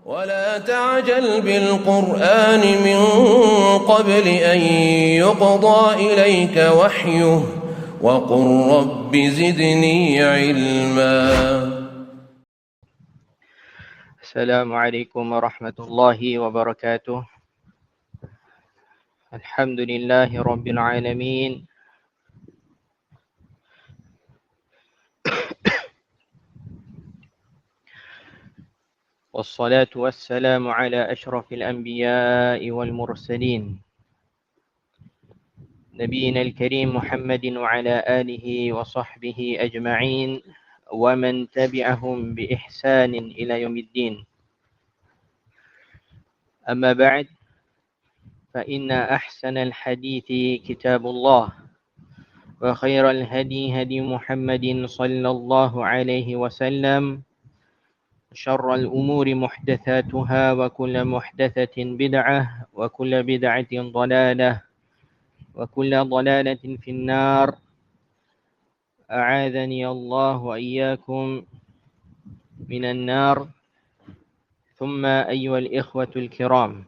ولا تعجل بالقرآن من قبل أن يقضى إليك وحيه وقل رب زدني علما. السلام عليكم ورحمة الله وبركاته. الحمد لله رب العالمين، والصلاة والسلام على أشرف الأنبياء والمرسلين نبينا الكريم محمد وعلى آله وصحبه أجمعين ومن تبعهم بإحسان إلى يوم الدين. أما بعد، فإن أحسن الحديث كتاب الله، وخير الهدي هدي محمد صلى الله عليه وسلم، شر الأمور محدثاتها، وكل محدثة بدعة، وكل بدعة ضلالة، وكل ضلالة في النار. أعاذني الله وإياكم من النار. ثم أيها الإخوة الكرام،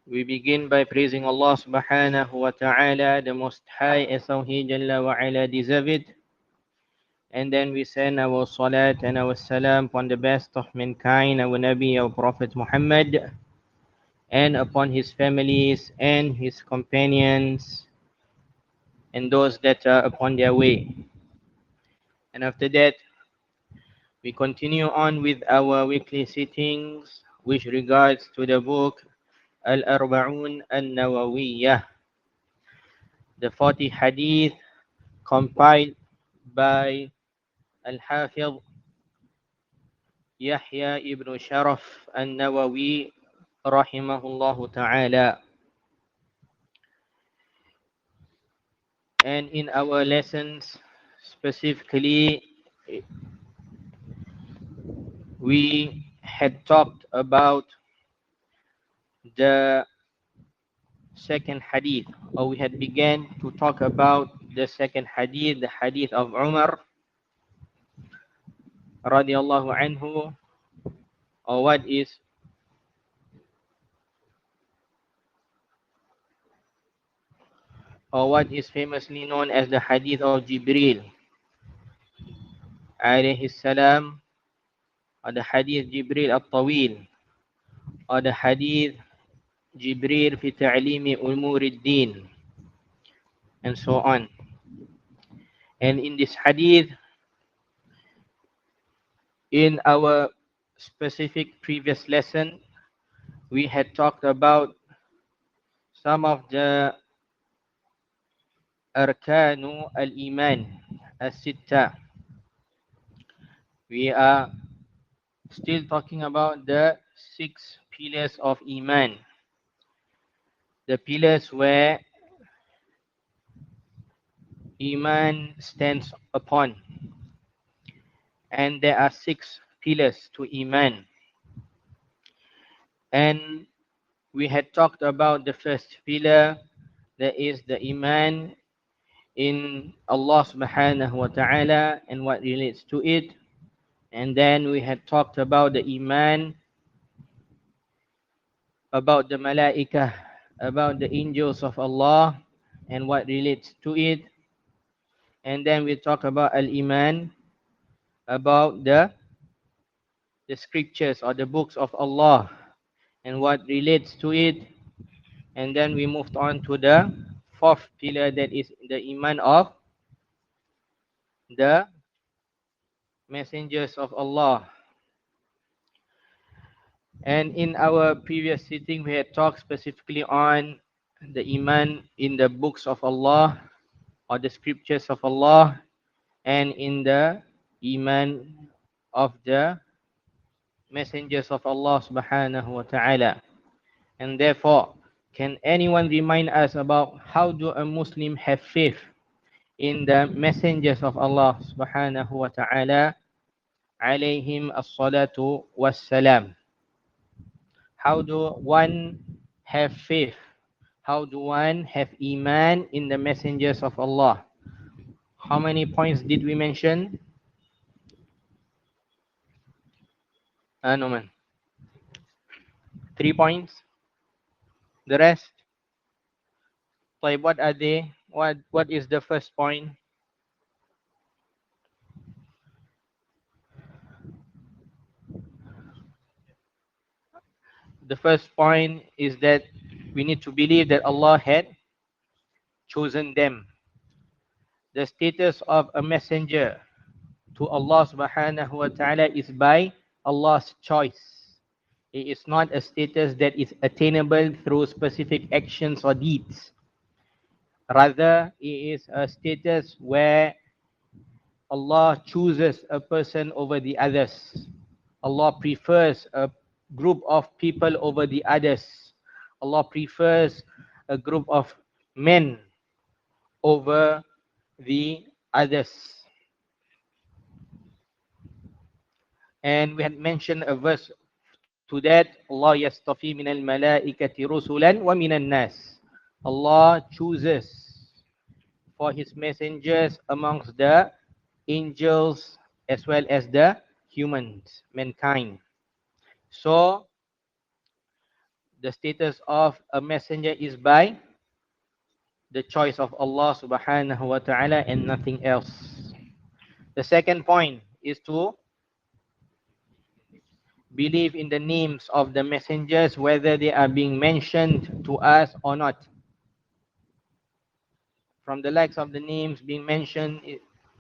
we begin by praising Allah subhanahu wa ta'ala, the Most High, as how He Jalla wa Ala deserve it. And then we send our salat and our salam upon the best of mankind, our Nabi, our Prophet Muhammad, and upon his families and his companions and those that are upon their way. And after that, we continue on with our weekly sittings, which regards to the book Al-Arba'un Al-Nawawiyyah, the 40 hadith compiled by Al-Hafiz Yahya ibn Sharaf Al-Nawawi rahimahullahu ta'ala. And in our lessons specifically, we had talked about the second hadith, or we had began to talk about the second hadith, the hadith of Umar radiallahu anhu, or what is famously known as the hadith of Jibril alayhi salam, or the hadith Jibril al-Tawil, or the hadith Jibril fi ta'limi umur ad-din, and so on. And in this hadith, in our specific previous lesson, we had talked about some of the arkanu al-iman as-sitta. We are still talking about the 6 pillars of iman, the pillars where iman stands upon. And there are 6 pillars to iman. And we had talked about the first pillar, that is the iman in Allah subhanahu wa ta'ala and what relates to it. And then we had talked about the iman about the malaikah, about the angels of Allah and what relates to it. And then we talked about al-iman, about the scriptures or the books of Allah and what relates to it. And then we moved on to the 4th pillar, that is the iman of the messengers of Allah. And in our previous sitting, we had talked specifically on the iman in the books of Allah or the scriptures of Allah, and in the iman of the messengers of Allah subhanahu wa ta'ala. And therefore, can anyone remind us about how do a Muslim have faith in the messengers of Allah subhanahu wa ta'ala, alayhim as-salatu was-salam? How do one have faith? How do one have iman in the messengers of Allah? How many points did we mention? No man. 3 points. The rest. So what are they? What is the first point? The first point is that we need to believe that Allah had chosen them. The status of a messenger to Allah subhanahu wa ta'ala is by Allah's choice. It is not a status that is attainable through specific actions or deeds. Rather, it is a status where Allah chooses a person over the others. Allah prefers a group of people over the others. Allah prefers a group of men over the others. And we had mentioned a verse to that, Allah yastafi minal malaikati rusulan wa minan nas. Allah chooses for his messengers amongst the angels as well as the humans, mankind. So the status of a messenger is by the choice of Allah subhanahu wa ta'ala and nothing else. The second point is to believe in the names of the messengers, whether they are being mentioned to us or not. From the likes of the names being mentioned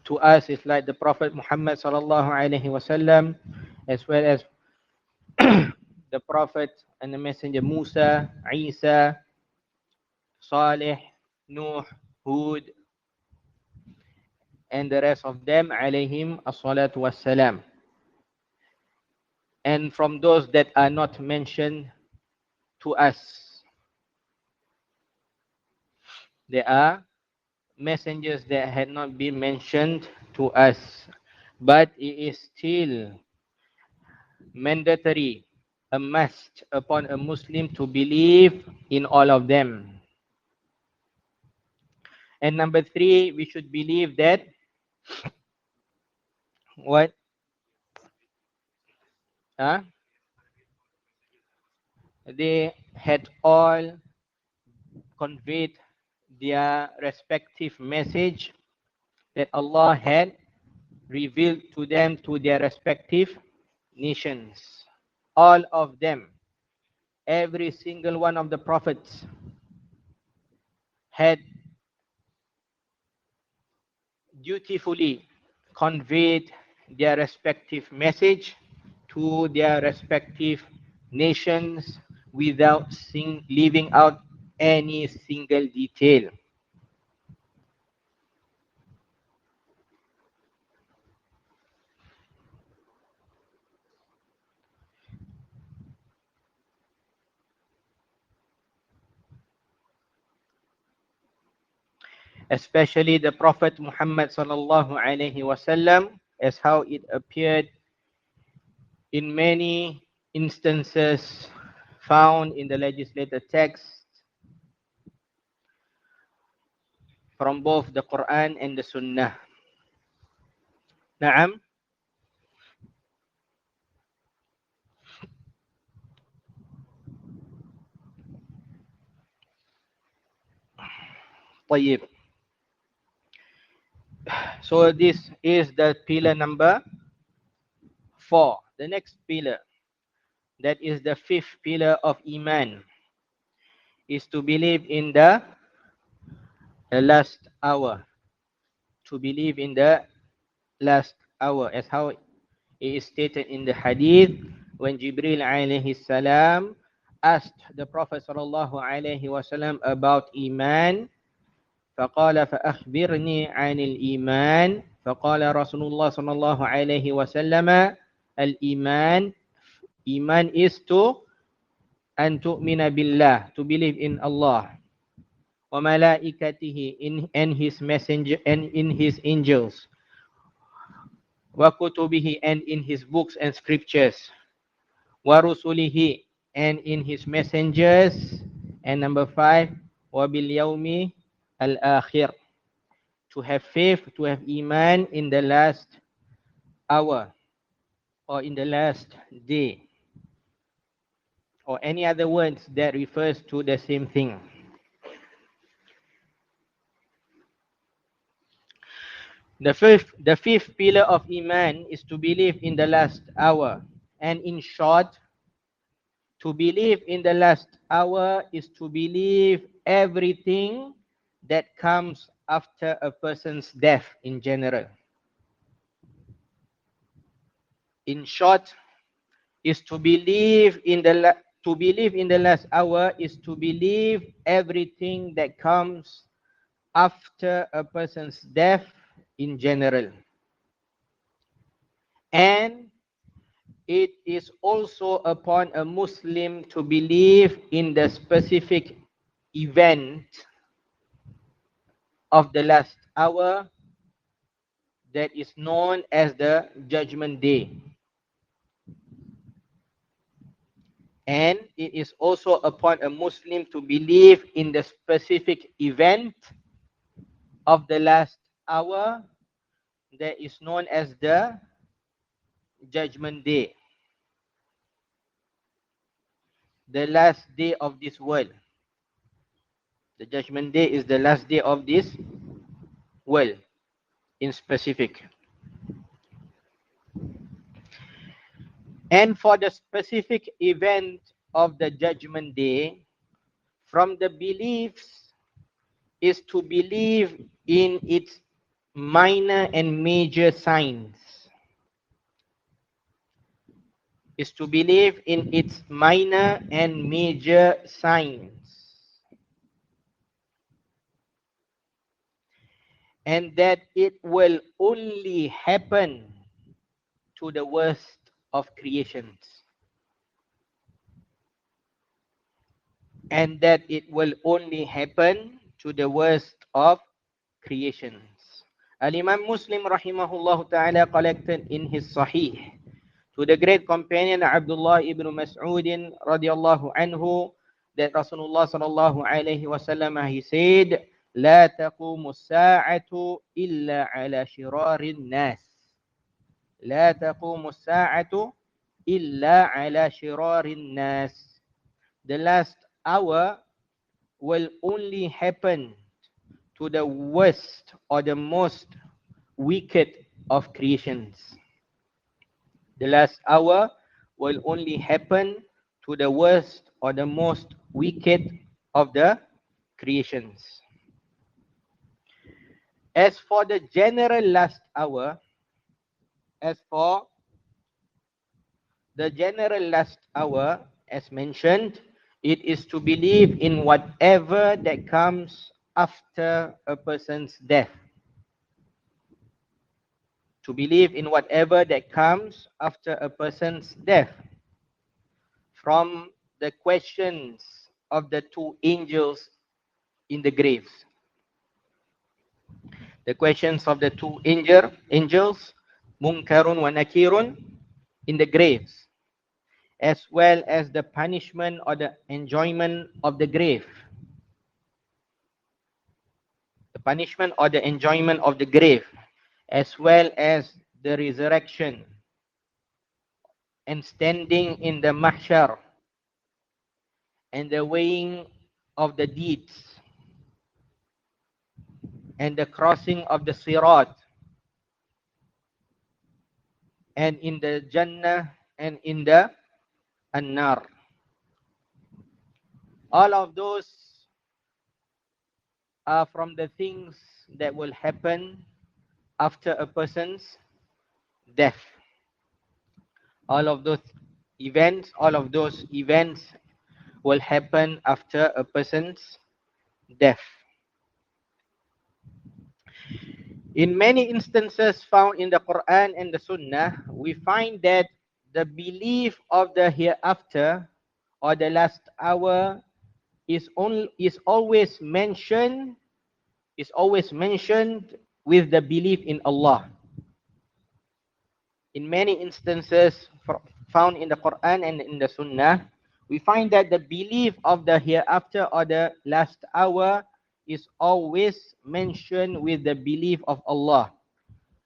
to us is like the Prophet Muhammad sallallahu alaihi wasallam, as well as the Prophet and the Messenger Musa, Isa, Salih, Nuh, Hud, and the rest of them, alayhim as-salatu was-salam. And from those that are not mentioned to us, there are messengers that had not been mentioned to us, but it is still mandatory, a must upon a Muslim to believe in all of them. And number 3, we should believe that what? They had all conveyed their respective message that Allah had revealed to them to their respective nations. All of them, every single one of the prophets had dutifully conveyed their respective message to their respective nations without leaving out any single detail. Especially the Prophet Muhammad sallallahu alaihi wasallam, as how it appeared in many instances found in the legislated text from both the Quran and the Sunnah. Naam. Tayyib. So this is the pillar number 4. The next pillar, that is the 5th pillar of Iman, is to believe in the last hour. To believe in the last hour, as how it is stated in the hadith when Jibril alayhi salam asked the Prophet sallallahu alayhi wasallam about Iman. فقال فأخبرني عن الإيمان فقال رسول الله صلى الله عليه وسلم الإيمان Iman is to أن تؤمن بالله, to believe in Allah, وملائكته, and his messenger and in his angels, وكتبه, and in his books and scriptures, ورسله, and in his messengers, and number 5 وباليوم al-akhir, to have faith, to have iman in the last hour or in the last day, or any other words that refers to the same thing. The fifth pillar of iman is to believe in the last hour. And in short, to believe in the last hour is to believe everything that comes after a person's death in general. In short, is to believe in the last hour is to believe everything that comes after a person's death in general. And it is also upon a Muslim to believe in the specific event of the last hour that is known as the Judgment Day. And it is also upon a Muslim to believe in the specific event of the last hour that is known as the Judgment Day. The last day of this world. The Judgment Day is the last day of this world in specific. And for the specific event of the Judgment Day, from the beliefs is to believe in its minor and major signs. Is to believe in its minor and major signs. And that it will only happen to the worst of creations. And that it will only happen to the worst of creations. Al-Imam Muslim rahimahullah ta'ala collected in his Sahih to the great companion Abdullah ibn Mas'ud radiyallahu anhu that Rasulullah sallallahu alayhi wasallam he said, لا تقوم الساعة إلا على شرار الناس. لا تقوم الساعة إلا على شرار الناس. The last hour will only happen to the worst or the most wicked of creations. The last hour will only happen to the worst or the most wicked of the creations. As for the general last hour, as mentioned, it is to believe in whatever that comes after a person's death. To believe in whatever that comes after a person's death. From the questions of the two angels in the graves. The questions of the two angels, Munkarun wa Nakirun, in the graves. As well as the punishment or the enjoyment of the grave. The punishment or the enjoyment of the grave. As well as the resurrection and standing in the mahshar and the weighing of the deeds and the crossing of the sirat and in the Jannah and in the An-Nar. All of those are from the things that will happen after a person's death. All of those events will happen after a person's death. In many instances found in the Quran and the Sunnah, we find that the belief of the hereafter or the last hour is always mentioned with the belief in Allah. In many instances found in the Quran and in the Sunnah, we find that the belief of the hereafter or the last hour is always mentioned with the belief of Allah.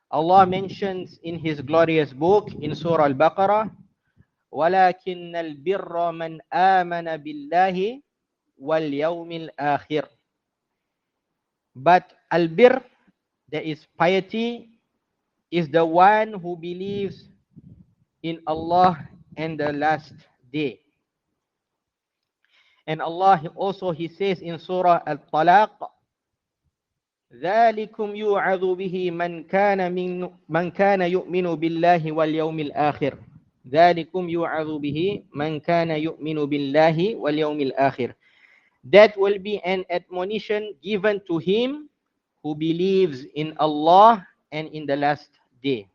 Allah mentions in His glorious book in Surah Al-Baqarah, وَلَكِنَّ الْبِرَّ مَنْ آمَنَ بِاللَّهِ وَالْيَوْمِ الْآخِرِ. But al-birr, there is piety, is the one who believes in Allah and the last day. And Allah also, He says in Surah Al-Talaq, ذَلِكُمْ يُوعَظُ بِهِ مَنْ كَانَ يُؤْمِنُ بِاللَّهِ وَالْيَوْمِ الْآخِرِ. ذَلِكُمْ يُوعَظُ بِهِ مَنْ كَانَ يُؤْمِنُ بِاللَّهِ وَالْيَوْمِ الْآخِرِ. That will be an admonition given to him who believes in Allah and in the last day.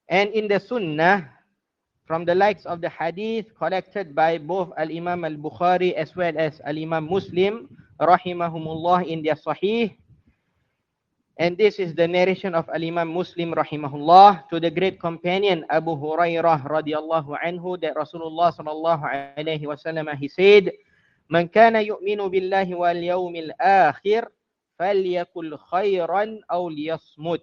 And in the Sunnah, from the likes of the hadith collected by both Al-Imam Al-Bukhari as well as Al-Imam Muslim, rahimahumullah, in their Sahih. And this is the narration of Al-Imam Muslim, rahimahullah, to the great companion Abu Hurairah radiyallahu anhu, that Rasulullah sallallahu alayhi wasallam, he said, "Man kana yu'minu billahi wal yawmil akhir falyakul khairan aw liyasmut."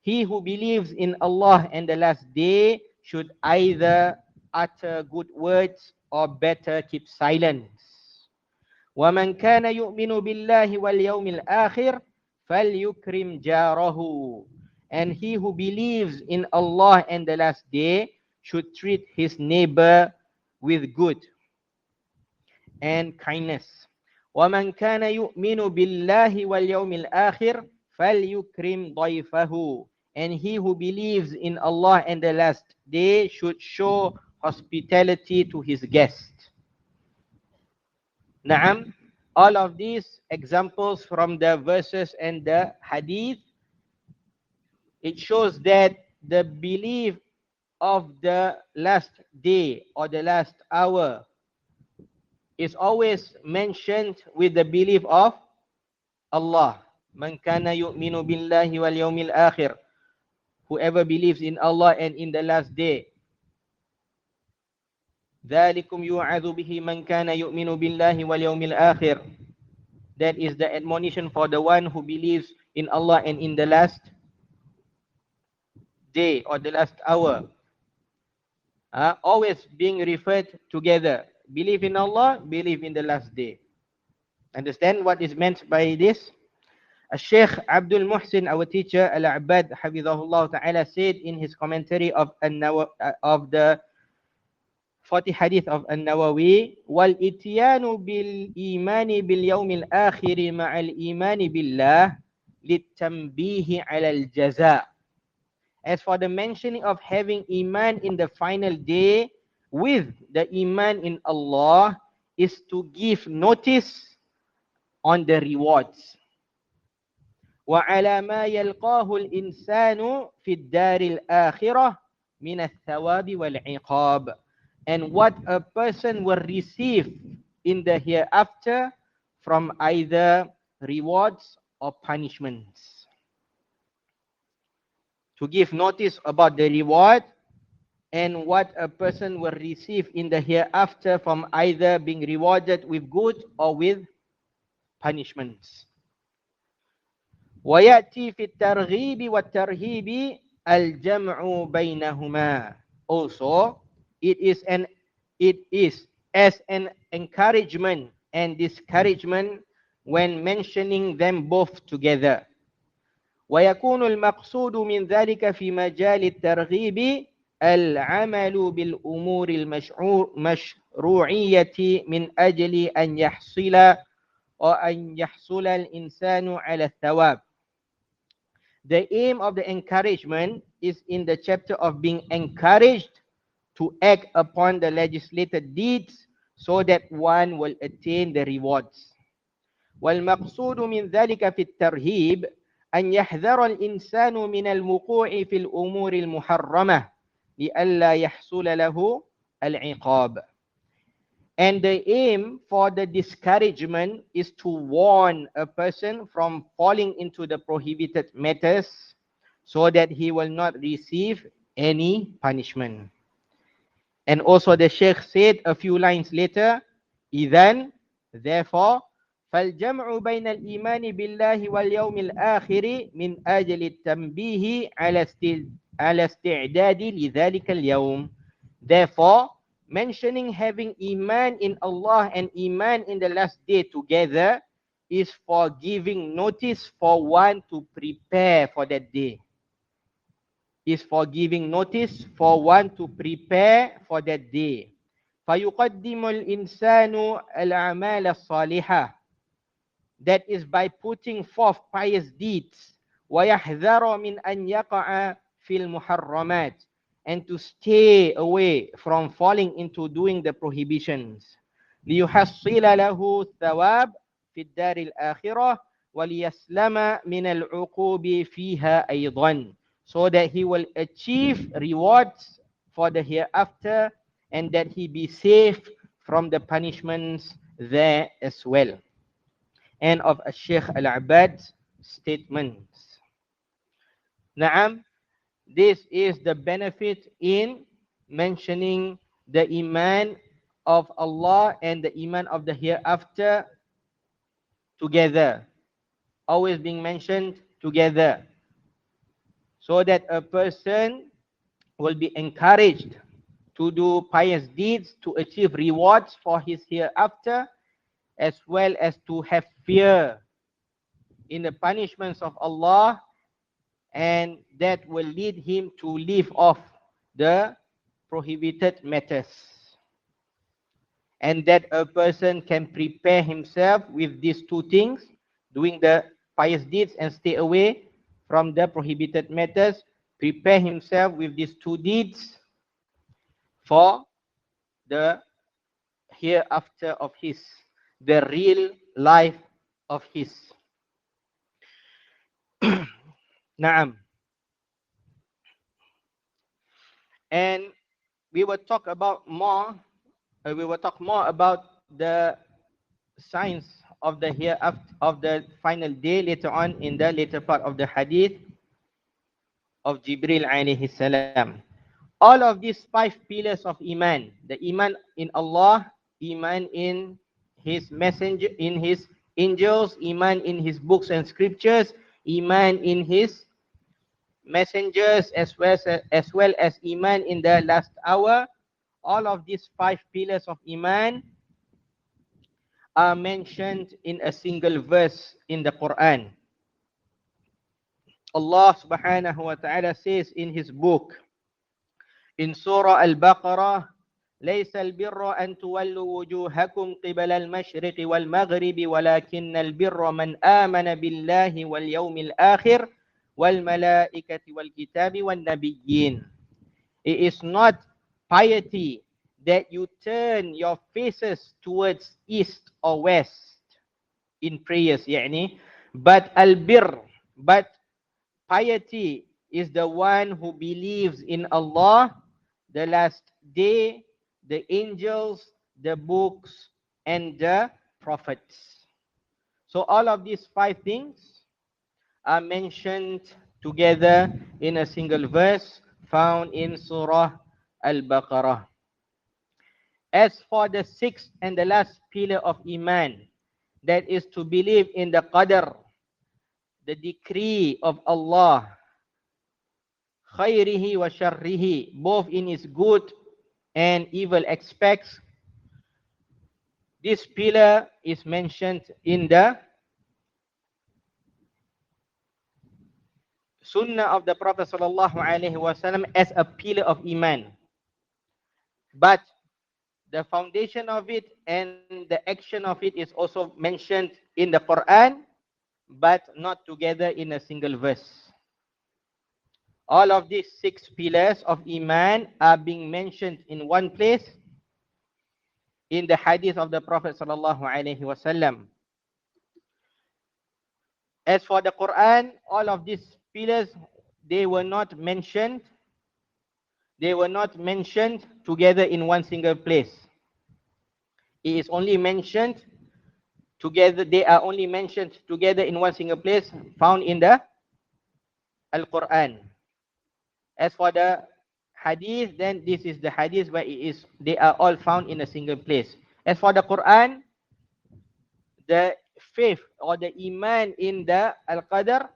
He who believes in Allah and the last day should either utter good words or better keep silence. وَمَنْ كَانَ يُؤْمِنُ بِاللَّهِ وَالْيَوْمِ الْآخِرِ فَلْيُكْرِمْ جَارَهُ. And he who believes in Allah and the last day should treat his neighbor with good and kindness. وَمَنْ كَانَ يُؤْمِنُ بِاللَّهِ وَالْيَوْمِ الْآخِرِ فَلْيُكْرِمْ ضَيْفَهُ. And he who believes in Allah and the last day should show hospitality to his guest. Naam, all of these examples from the verses and the hadith, it shows that the belief of the last day or the last hour is always mentioned with the belief of Allah. Man kana yu'minu billahi wal yawmil akhir. Whoever believes in Allah and in the last day. ذَلِكُمْ يُوعَظُ بِهِ مَنْ كَانَ يُؤْمِنُ بِاللَّهِ وَالْيَوْمِ الْآخِرِ. That is the admonition for the one who believes in Allah and in the last day or the last hour. Always being referred together. Believe in Allah, believe in the last day. Understand what is meant by this? Sheikh Abdul Muhsin, our teacher, Al-Abad, Hafizahullah Ta'ala, said in his commentary of the 40 hadith of An-Nawawi, وَالْإِتْيَانُ بِالْإِيمَانِ بِالْيَوْمِ الْآخِرِ مَعَ الْإِيمَانِ بِاللَّهِ لِلتَّنْبِيهِ عَلَى الْجَزَاءِ. As for the mentioning of having Iman in the final day with the Iman in Allah is to give notice on the rewards. وَعَلَى مَا يَلْقَاهُ الْإِنسَانُ فِي الدَّارِ الْآخِرَةِ مِنَ الثَّوَابِ وَالْعِقَابِ. And what a person will receive in the hereafter from either rewards or punishments. To give notice about the reward and what a person will receive in the hereafter from either being rewarded with good or with punishments. وَيَأْتِي فِي التَّرْغِيبِ وَالتَّرْهِيبِ الْجَمْعُ بَيْنَهُمَا. Also, it is as an encouragement and discouragement when mentioning them both together. ويكون المقصود من ذلك في مجال الترغيب العمل بالأمور المشروعية من أجل أن يحصل الإنسان على الثواب. The aim of the encouragement is in the chapter of being encouraged to act upon the legislated deeds so that one will attain the rewards. والمقصود من ذلك في الترهيب أن يحذر الإنسان من الوقوع في الأمور المحرمة لئلا يحصل له العقاب. And the aim for the discouragement is to warn a person from falling into the prohibited matters so that he will not receive any punishment. And also the Sheikh said a few lines later, إذن, therefore, فالجمع بين الإيمان بالله واليوم الآخر من أجل التنبيه على استعداد لذلك اليوم. Therefore, mentioning having iman in Allah and iman in the last day together is for giving notice for one to prepare for that day. Is for giving notice for one to prepare for that day. فيقدم الإنسان الأعمال الصالحة, that is by putting forth pious deeds, ويحذر من أن يقع في المحرمات, and to stay away from falling into doing the prohibitions. ليحصل له الثواب في الدار الآخرة وليسلم من العقوب فيها أيضا, so that he will achieve rewards for the hereafter and that he be safe from the punishments there as well. And of Sheikh Al-Abad's statements. Naam, this is the benefit in mentioning the iman of Allah and the iman of the hereafter together. Always being mentioned together. So that a person will be encouraged to do pious deeds to achieve rewards for his hereafter, as well as to have fear in the punishments of Allah, and that will lead him to leave off the prohibited matters. And that a person can prepare himself with these two things, doing the pious deeds and stay away from the prohibited matters, prepare himself with these two deeds for the hereafter of his, the real life of his. Naam. And we will talk more about the signs of the hereafter of the final day later on in the later part of the hadith of Jibril alayhi salam. All of these 5 pillars of iman, the iman in Allah, iman in his messenger, in his angels, iman in his books and scriptures, iman in his messengers, as well as iman in the last hour. All of these 5 pillars of iman are mentioned in a single verse in the Quran. Allah subhanahu wa ta'ala says in his book, in Surah Al-Baqarah, ليس البر أن تولوا وجوهكم قبل المشرق والمغرب ولكن البر من آمن بالله واليوم الآخر والملائكة والكتاب والنبيين. It is not piety that you turn your faces towards east or west in prayers, يعني. But piety is the one who believes in Allah, the last day, the angels, the books, and the prophets. So all of these 5 things are mentioned together in a single verse found in Surah Al-Baqarah. As for the 6th and the last pillar of Iman, that is to believe in the Qadr, the decree of Allah, khairihi wa sharrihi, both in its good and evil aspects. This pillar is mentioned in the Sunnah of the Prophet sallallahu alaihi wasallam as a pillar of Iman. But the foundation of it and the action of it is also mentioned in the Quran, but not together in a single verse. All of these 6 pillars of Iman are being mentioned in one place in the hadith of the Prophet sallallahu alaihi wasallam. As for the Quran, all of these pillars, they were not mentioned together in one single place. It is only mentioned together, they are only mentioned together in one single place found in the Al-Quran. As for the hadith, then this is the hadith where they are all found in a single place. As for the Quran, the faith or the iman in the al-qadar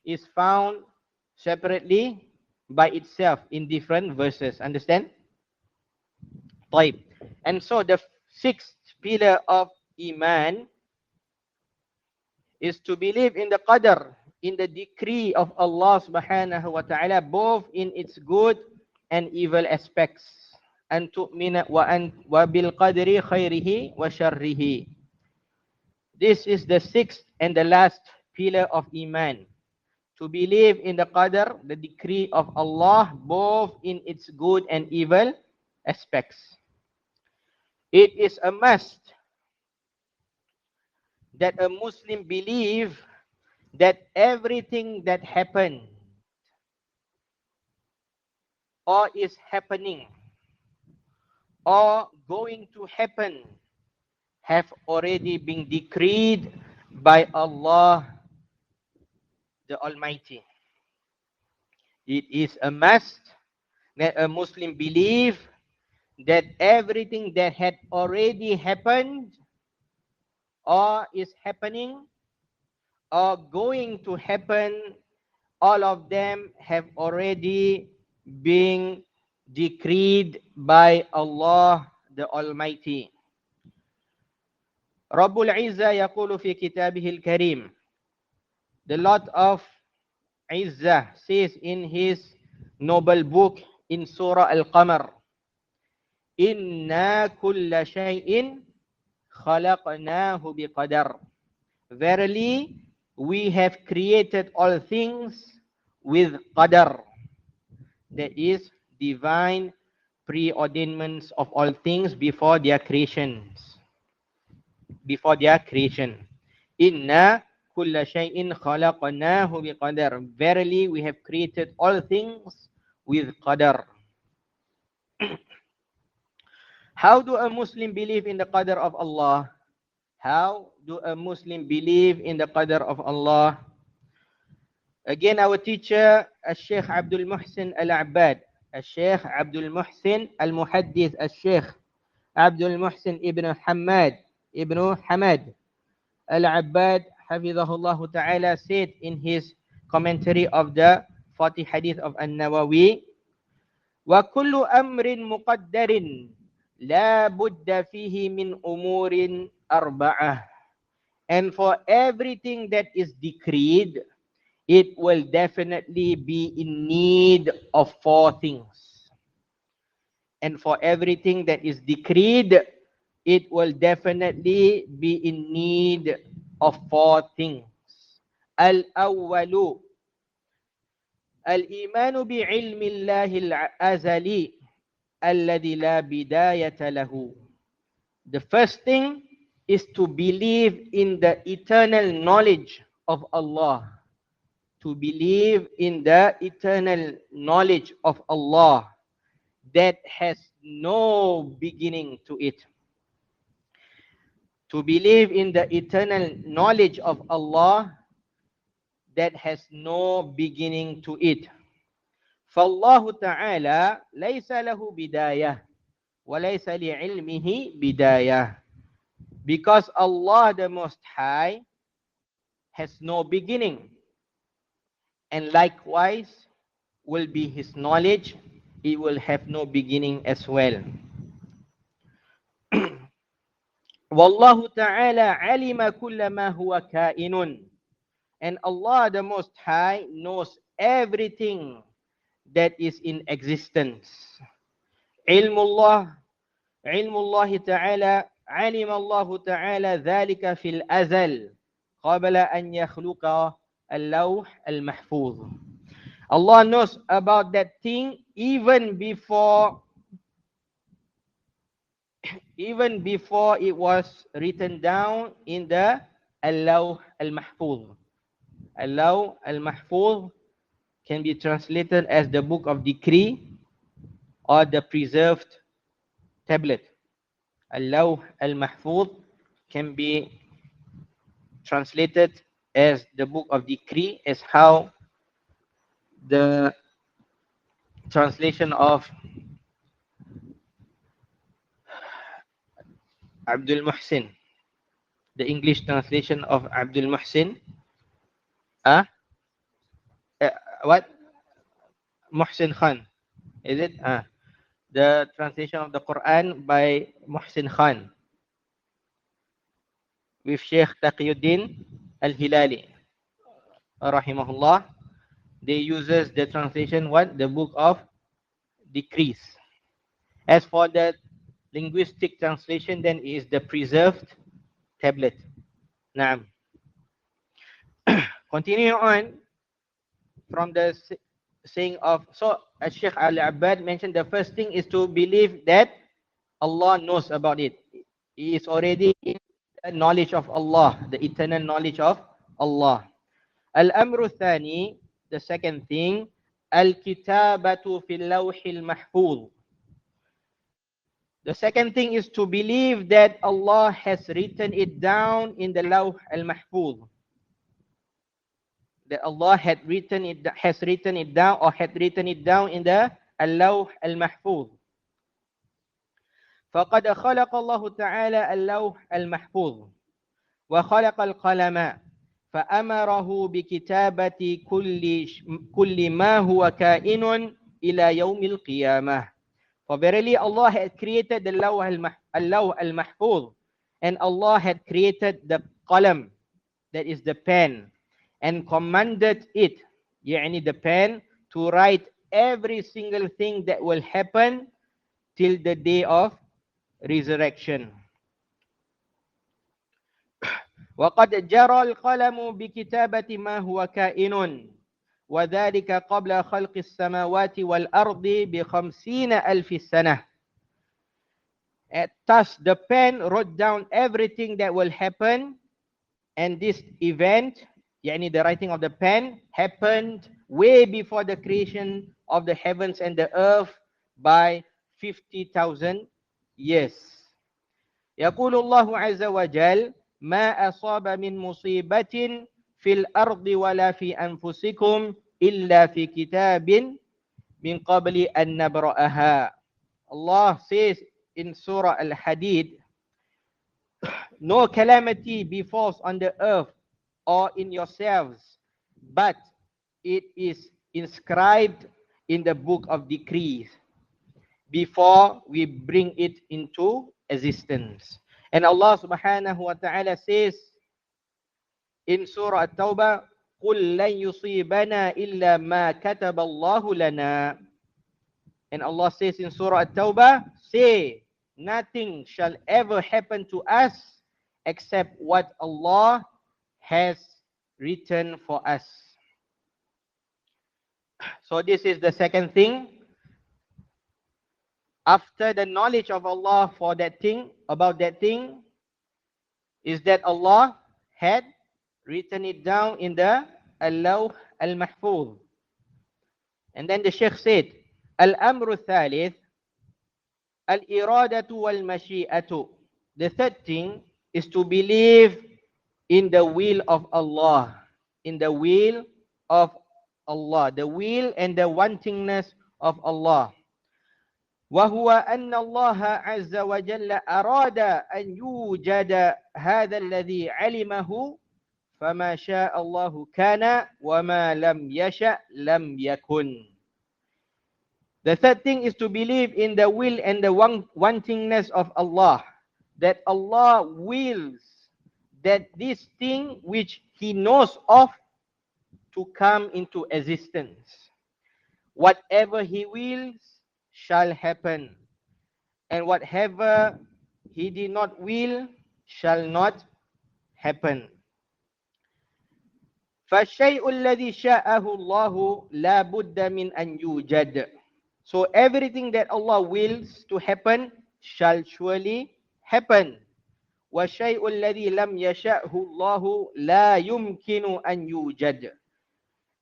is found separately by itself in different verses. Understand? طيب. And so the sixth pillar of iman is to believe in the qadar, in the decree of Allah subhanahu wa ta'ala, both in its good and evil aspects. An tu'mina wa bil qadri khairihi wa sharrihi. This is the sixth and the last pillar of iman. To believe in the qadar, the decree of Allah, both in its good and evil aspects. It is a must that a Muslim believe that everything that happened or is happening or going to happen have already been decreed by Allah the Almighty. It is a must that a Muslim believe that everything that had already happened or is happening or going to happen, all of them have already been decreed by Allah the Almighty. Rabbul Izzah yaqulu fi kitabihil karim. The Lord of Izzah says in his noble book in Surah Al-Qamar, Inna kulla shay'in khalaqnahu biqadar. Verily, we have created all things with qadar. That is divine preordainments of all things before their creations. Before their creation. Inna kulla shay'in khalaqnahu biqadar. Verily, we have created all things with qadar. How do a Muslim believe in the qadar of Allah? How do a Muslim believe in the qadar of Allah? Again, our teacher, Al-Sheikh Abdul Muhsin Al-Abbad, Al-Sheikh Abdul Muhsin Al-Muhaddith, Al-Sheikh Abdul Muhsin Ibn Hamad Al-Abbad, Hafizahullah Ta'ala, said in his commentary of the 40 Hadith of An-Nawawi, وَكُلُّ أَمْرٍ مُقَدَّرٍ لَا بُدَّ فِيهِ مِنْ أُمُورٍ أَرْبَعَةٍ. And for everything that is decreed, it will definitely be in need of four things. And for everything that is decreed, it will definitely be in need of four things. Al-awwalu, al-imanu bi'ilmi Allahi al-azali, alladhi la bidayata lahu. The first thing is to believe in the eternal knowledge of Allah. To believe in the eternal knowledge of Allah that has no beginning to it. To believe in the eternal knowledge of Allah that has no beginning to it. فَاللَّهُ تَعَالَى لَيْسَ لَهُ بِدَايَةٌ وَلَيْسَ لِعِلْمِهِ بِدَايَةٌ. Because Allah the Most High has no beginning. And likewise will be His knowledge, it will have no beginning as well. وَاللَّهُ تَعَالَى عَلِمَ كُلَّ مَا هُوَ كَائِنٌ. And Allah the Most High knows everything that is in existence. علم الله تعالى علم الله تعالى ذلك في الأزل قبل أن يخلق اللوح المحفوظ. Allah knows about that thing even before it was written down in the Al-Lawh Al-Mahfuz. Al-Lawh Al-Mahfuz can be translated as the book of decree or the preserved tablet. Al-Lawh Al-Mahfuz can be translated as the book of decree, as how the translation of Abdul Muhsin, the English translation of Abdul Muhsin. Ah, what? Muhsin Khan. Is it? The translation of the Quran by Muhsin Khan with Sheikh Taqiyuddin Al-Hilali, rahimahullah. They uses the translation what? The Book of Decrees. As for the linguistic translation, then is the preserved tablet. Naam. Continue on from the saying of, so as Sheikh Al-Abbad mentioned, the first thing is to believe that Allah knows about it. He is already in the knowledge of Allah, the eternal knowledge of Allah. Al-amru thani, the second thing, al-kitabatu fil lawhil mahfuz. The second thing is to believe that Allah has written it down in the lawh al-mahfuz. That Allah has written it down in the lawh al-mahfuz. فقد خلق الله تعالى اللوح المحفوظ وخلق القلم فأمره بكتابة كل ما هو كائن إلى يوم القيامة. For verily Allah had created the lawh al-mahfuz, and Allah had created the qalam, that is the pen, and commanded it, يعني the pen, to write every single thing that will happen till the day of resurrection. وقد جرى القلم بكتابة ما هو كائن وذلك قبل خلق السماوات والأرض ب50,000 سنة. Thus the pen wrote down everything that will happen, and this event, يعني the writing of the pen, happened way before the creation of the heavens and the earth by 50,000 years. يقول الله عز وجل ما أصاب من مصيبة في الأرض ولا في أنفسكم إلا في كتاب من قبل أن نبرأها. Allah says in Surah Al-Hadid, no calamity befalls on the earth or in yourselves, but it is inscribed in the book of decrees before we bring it into existence. And Allah subhanahu wa ta'ala says in Surah At-Tawbah, قُلْ لَنْ يُصِيبَنَا إِلَّا مَا كَتَبَ اللَّهُ لَنَا. And Allah says in Surah At-Tawbah, say, nothing shall ever happen to us except what Allah has written for us. So this is the second thing. After the knowledge of Allah for that thing, about that thing, is that Allah had written it down in the Lawh al-Mahfuz. And then the Sheikh said, Al-Amru Thalith, Al-Iradatu wal-Mashi'atu. The third thing is to believe in the will of Allah. In the will of Allah. The will and the wantingness of Allah. وهو أن الله عز وجل أراد أن يوجد هذا الذي علمه فما شاء الله كان وما لم يشأ لم يكن. The third thing is to believe in the will and the wantingness of Allah. That Allah wills that this thing which He knows of to come into existence. Whatever He wills shall happen, and whatever He did not will shall not happen. فَالشَّيْءُ الَّذِي شَاءَهُ اللَّهُ لَا بُدَّ مِنْ أَنْ يُوجَدْ. So everything that Allah wills to happen shall surely happen. وَالشَّيْءُ الَّذِي لَمْ يَشَأْهُ اللَّهُ لَا يُمْكِنُ أَنْ يُوجَدْ.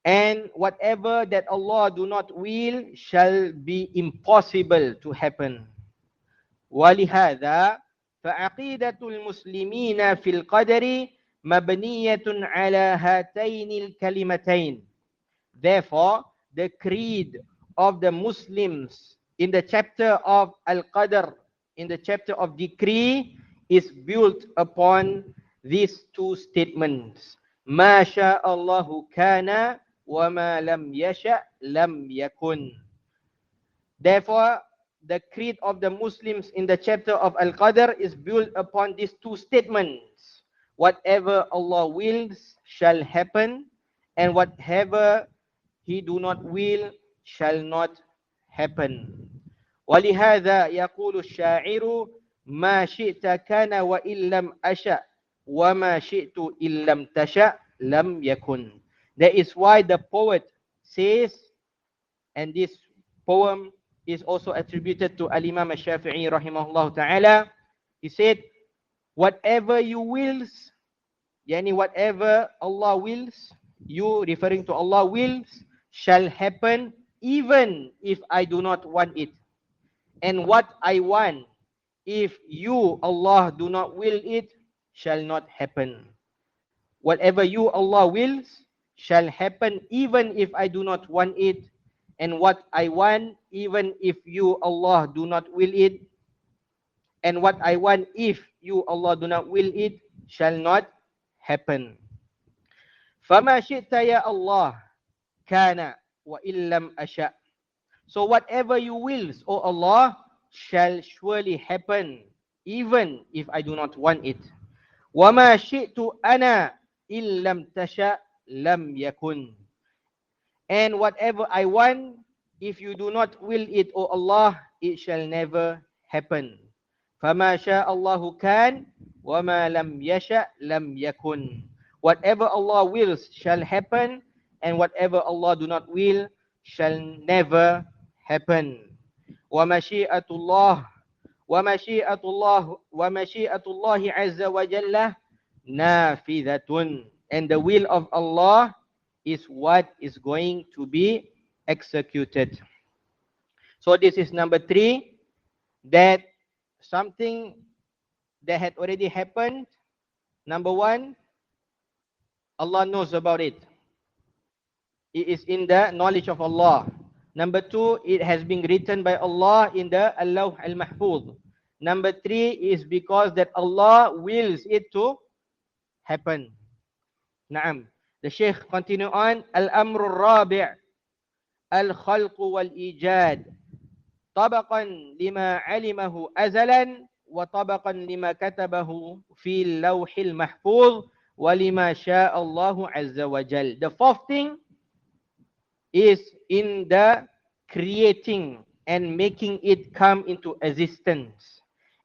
And whatever that Allah do not will shall be impossible to happen. وَلِهَذَا فَعَقِيدَةُ الْمُسْلِمِينَ فِي الْقَدَرِ مَبْنِيَّةٌ عَلَى هَاتَيْنِ الْكَلِمَتَيْنِ. Therefore, the creed of the Muslims in the chapter of Al-Qadr, in the chapter of decree, is built upon these two statements. Ma sya'allahu kana wa ma lam yasha' lam yakun. Therefore, the creed of the Muslims in the chapter of Al-Qadr is built upon these two statements. Whatever Allah wills shall happen, and whatever He do not will shall not happen. ولهذا يقول الشاعر ما شئت كان وإن لم أشأ وما شئت إن لم تشأ لم يكن. That is why the poet says, and this poem is also attributed to Al-Imam Al-Shafi'i rahimahullah ta'ala. He said, whatever you wills, yani whatever Allah wills, you referring to Allah wills, shall happen even if I do not want it. And what I want, if you, Allah, do not will it, shall not happen. Whatever you, Allah, wills, shall happen even if I do not want it. And what I want, even if you, Allah, do not will it. And what I want, if you, Allah, do not will it, shall not happen. فَمَا شِئْتَ يَا اللَّهِ كَانَ وَإِن لَمْ أَشَأْ. So whatever you wills, O Allah, shall surely happen, even if I do not want it. وَمَا شِئْتُ أَنَا إِن لَمْ تَشَأْ لَمْ يَكُنْ. And whatever I want, if you do not will it, O Allah, it shall never happen. فَمَا شَاءَ اللَّهُ كَانَ وَمَا لَمْ يَشَأْ لَمْ يَكُنْ. Whatever Allah wills shall happen, and whatever Allah do not will shall never happen. وَمَشِيئَةُ اللَّهِ عَزَّ وَجَلَّ نَافِذَةٌ. And the will of Allah is what is going to be executed. So this is number 3, that something that had already happened, number 1, Allah knows about it. It is in the knowledge of Allah. Number 2, it has been written by Allah in the Al-Lawh Al-Mahfuz. Number 3 is because that Allah wills it to happen. Naam. The Shaykh continue on. Al-Amru Rabi' Al-Khalq Wal-Ijad. Tabaqan lima alimahu azalan wa tabaqan lima katabahu fi al-Lawh Al-Mahfuz wa lima syaa Allahu azza wa jal. The fourth thing is in the creating and making it come into existence,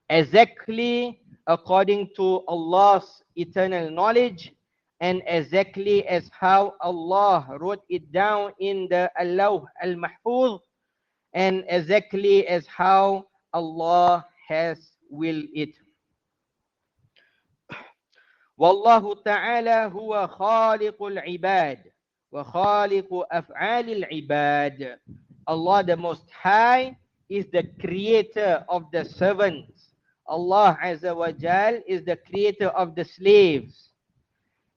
exactly according to Allah's eternal knowledge, and exactly as how Allah wrote it down in the Al-Lawh Al-Mahfuz, and exactly as how Allah has willed it. Wallahu ta'ala huwa khaliqul ibad wa khaliqu af'alil ibad. Allah the Most High is the creator of the servants. Allah Azza wa Jal is the creator of the slaves.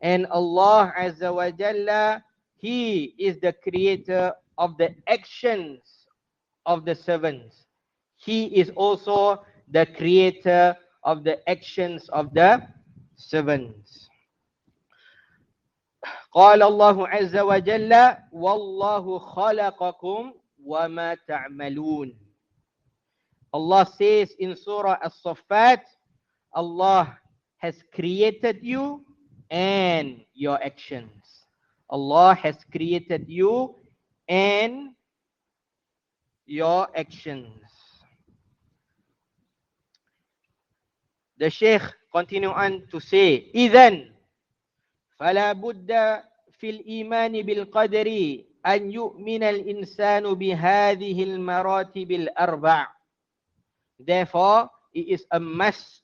And Allah Azza wa Jalla, He is the creator of the actions of the servants. He is also the creator of the actions of the servants. قال الله عز وجل والله خلقكم وما تعملون. Allah says in Surah As-Saffat, Allah has created you and your actions. Allah has created you and your actions. The Shaykh continue on to say, إذن فلا بد في الإيمان بالقدر أن يؤمن الإنسان بهذه المراتب الأربع. Therefore, it is a must.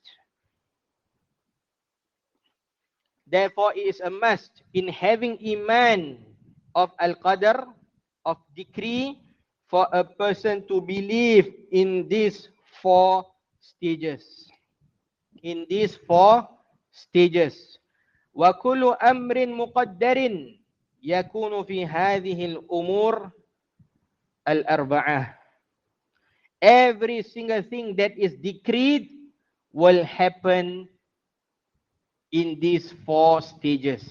Therefore, it is a must in having iman of al-qadr, of decree, for a person to believe in these 4 stages. In these 4 stages. وَكُلُّ أَمْرٍ مُقَدَّرٍ يَكُونُ فِي هَذِهِ الْأُمُورِ الْأَرْبَعَةِ. Every single thing that is decreed will happen in these 4 stages.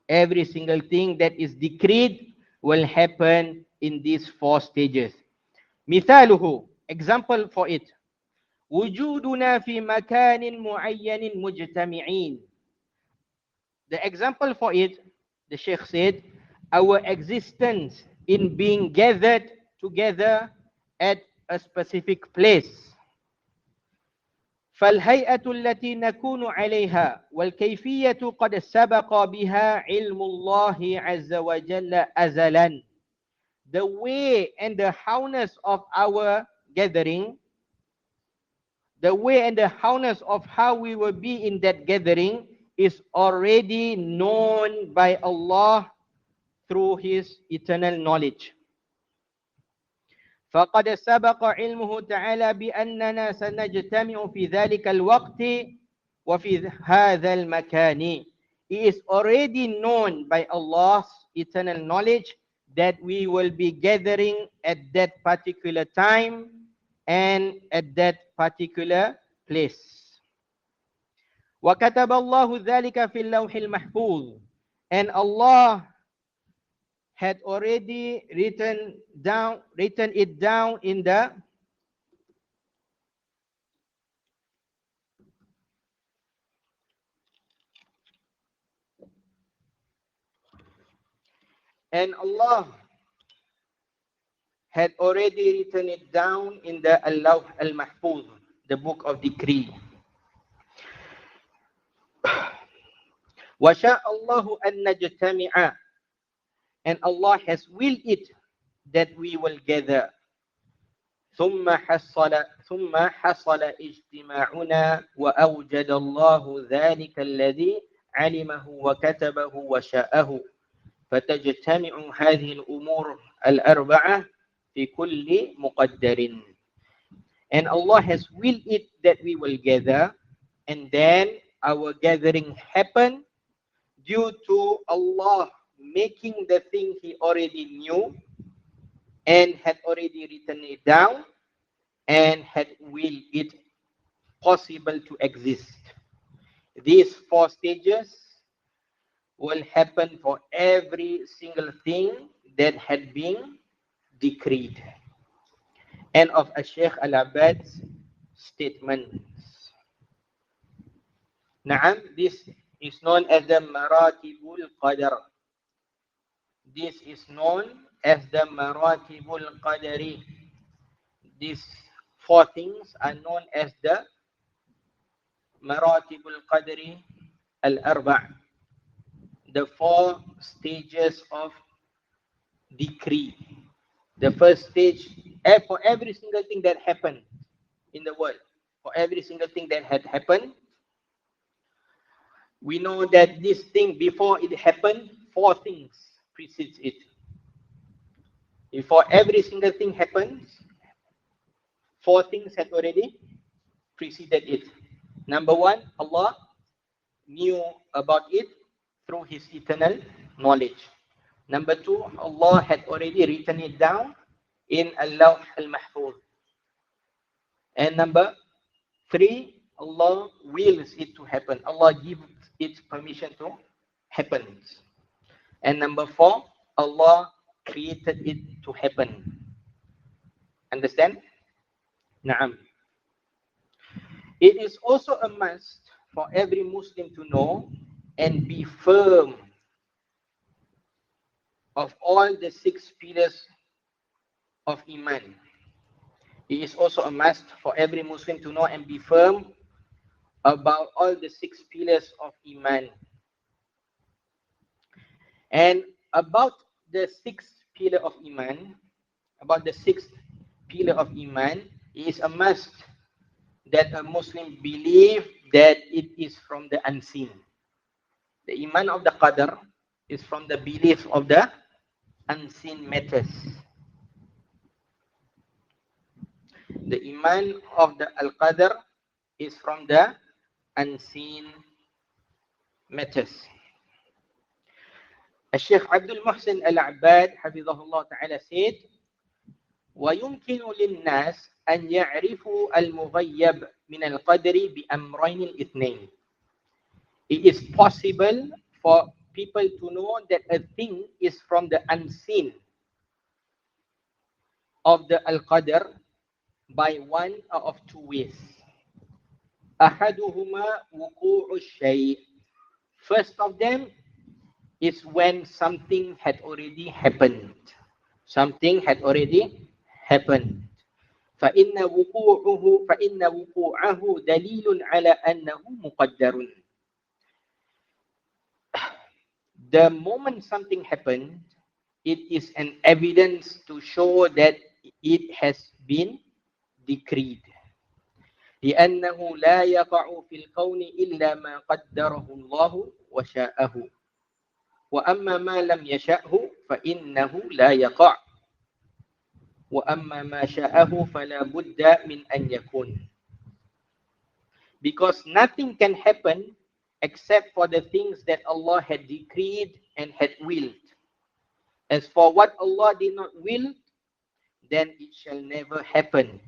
Every single thing that is decreed will happen in these 4 stages. مثاله, example for it. وجودنا في مكان معين مجتمعين. The example for it, the Sheikh said, our existence in being gathered together at a specific place. فالهيئة التي نكون عليها والكيفية قد سبق بها علم الله عز وجل أزلا. The way and the howness of our gathering, the way and the howness of how we will be in that gathering is already known by Allah through His eternal knowledge. فقد سبق علمه تعالى بأننا سنجتمع في ذلك الوقت وفي هذا المكان. It is already known by Allah's eternal knowledge that we will be gathering at that particular time and at that particular place. وكتب الله ذلك في اللوح المحفوظ. And Allah had already written it down in the and Allah had already written it down in the Al-Lawh Al-Mahfuz, the book of decree. وَشَاءَ اللَّهُ أَن نَجْتَمِعَ. And Allah has willed it that we will gather. ثم حصل اجتماعنا وأوجد الله ذلك الذي علمه وكتبه وشاءه فتجتمع هذه الأمور الأربعة في كل مقدر. And Allah has willed it that we will gather, and then our gathering happened due to Allah making the thing He already knew and had already written it down and had willed it possible to exist. These 4 stages will happen for every single thing that had been decreed. End of Shaykh Al-Abad's statements. Naam, this is known as the Maratibul Qadar. This is known as the Maratibul Qadari. These 4 things are known as the Maratibul Qadari Al-Arba', the 4 stages of decree. The first stage, for every single thing that happened in the world, for every single thing that had happened, we know that this thing, before it happened, 4 things precedes it. Before every single thing happens, 4 things had already preceded it. Number 1, Allah knew about it through His eternal knowledge. Number 2, Allah had already written it down in Al-Lawh Al-Mahfuz. And number 3, Allah wills it to happen. Allah gives it permission to happen. And number 4, Allah created it to happen. Understand? Naam. It is also a must for every Muslim to know and be firm of all the 6 pillars of Iman. It is also a must for every Muslim to know and be firm about all the 6 pillars of Iman. And about the 6th pillar of Iman, it is a must that a Muslim believe that it is from the unseen. The Iman of the Qadr is from the belief of the unseen matters. The Iman of the Al-Qadr is from the unseen matters. Al-Sheikh Abdul Muhsin Al-Abbad Hafizahullah Ta'ala said, وَيُمْكِنُ لِلنَّاسِ أَنْ يَعْرِفُوا الْمُغَيَّبِ مِنَ الْقَدْرِ بِأَمْرَيْنِ الْإِثْنَيْنِ. It is possible for people to know that a thing is from the unseen of the Al-Qadr by one of two ways. Ahaduhuma wuqu'u syai'. First of them is when something had already happened. Something had already happened. فَإِنَّ وُقُوعَهُ دَلِيلٌ عَلَى أَنَّهُ مُقَدَّرٌ. The moment something happened, it is an evidence to show that it has been decreed. لأنه لا يقع في الكون إلا ما قدره الله وشاءه وأما ما لم يشأه فإنه لا يقع وأما ما شاءه فلا بد من أن يكون. Because nothing can happen except for the things that Allah had decreed and had willed. As for what Allah did not will, then it shall never happen.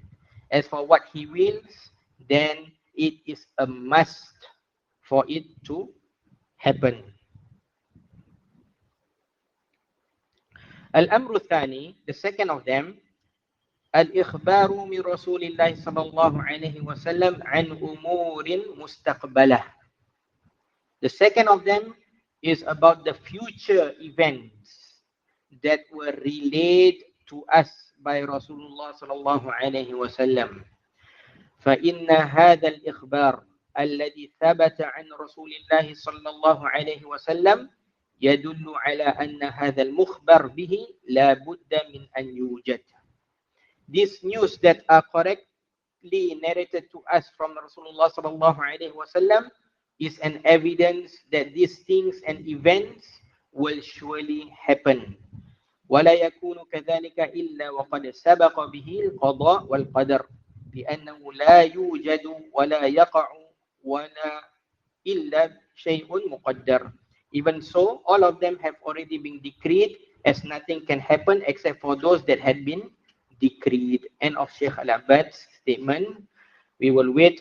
As for what He wills, then it is a must for it to happen. Al-amru thani, the second of them, al-ikhbaru min Rasulillah sallallahu alaihi wasallam an umurin mustaqbalah. The second of them is about the future events that were relayed to us by Rasulullah sallallahu alaihi wasallam. فإن هذا الإخبار الذي ثبت عن رسول الله صلى الله عليه وسلم يدل على أن هذا المخبر به لا بد من أن يوجد. These news that are correctly narrated to us from Rasulullah صلى الله عليه وسلم is an evidence that these things and events will surely happen. ولا يكون كذلك إلا وقد سبق به القضاء والقدر. لأنه لا يوجد ولا يقع ولا إلا شيء مقدر. Even so, all of them have already been decreed, as nothing can happen except for those that had been decreed. End of Sheikh Al-Abbad's statement. We will wait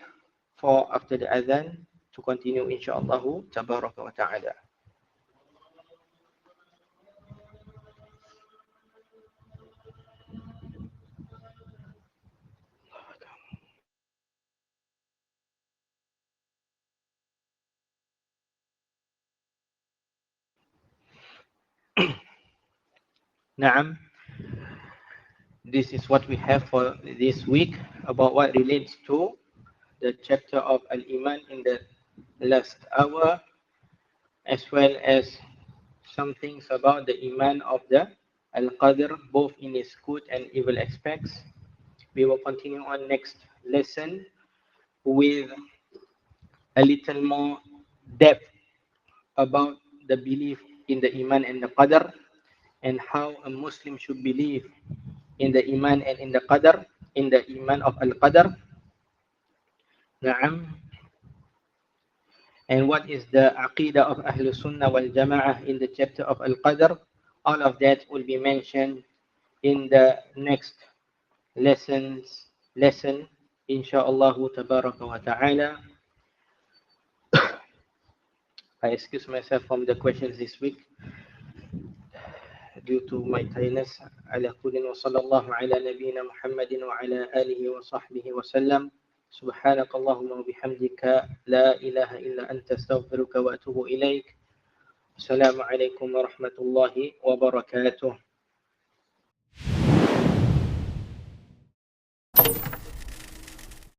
for after the adhan to continue insyaAllah tabaraka wa ta'ala. Naam. This is what we have for this week about what relates to the chapter of Al-Iman in the last hour, as well as some things about the Iman of the Al-Qadr, both in its good and evil aspects. We will continue on next lesson with a little more depth about the belief in the Iman and the Qadr, and how a Muslim should believe in the Iman and in the Qadr, in the Iman of Al-Qadr. Na'am. And what is the Aqidah of Ahlul Sunnah wal Jama'ah in the chapter of Al-Qadr. All of that will be mentioned in the next lesson, insha'Allah tabaraka wa ta'ala. I excuse myself from the questions this week due to my tiredness. Ala kullin wa sallallahu ala nabiyyina Muhammadin wa ala alihi wa sahbihi wa sallam. Subhanakallahumma wa bihamdika la ilaha illa anta astaghfiruka wa atubu ilaik. Assalamualaikum warahmatullahi wabarakatuh.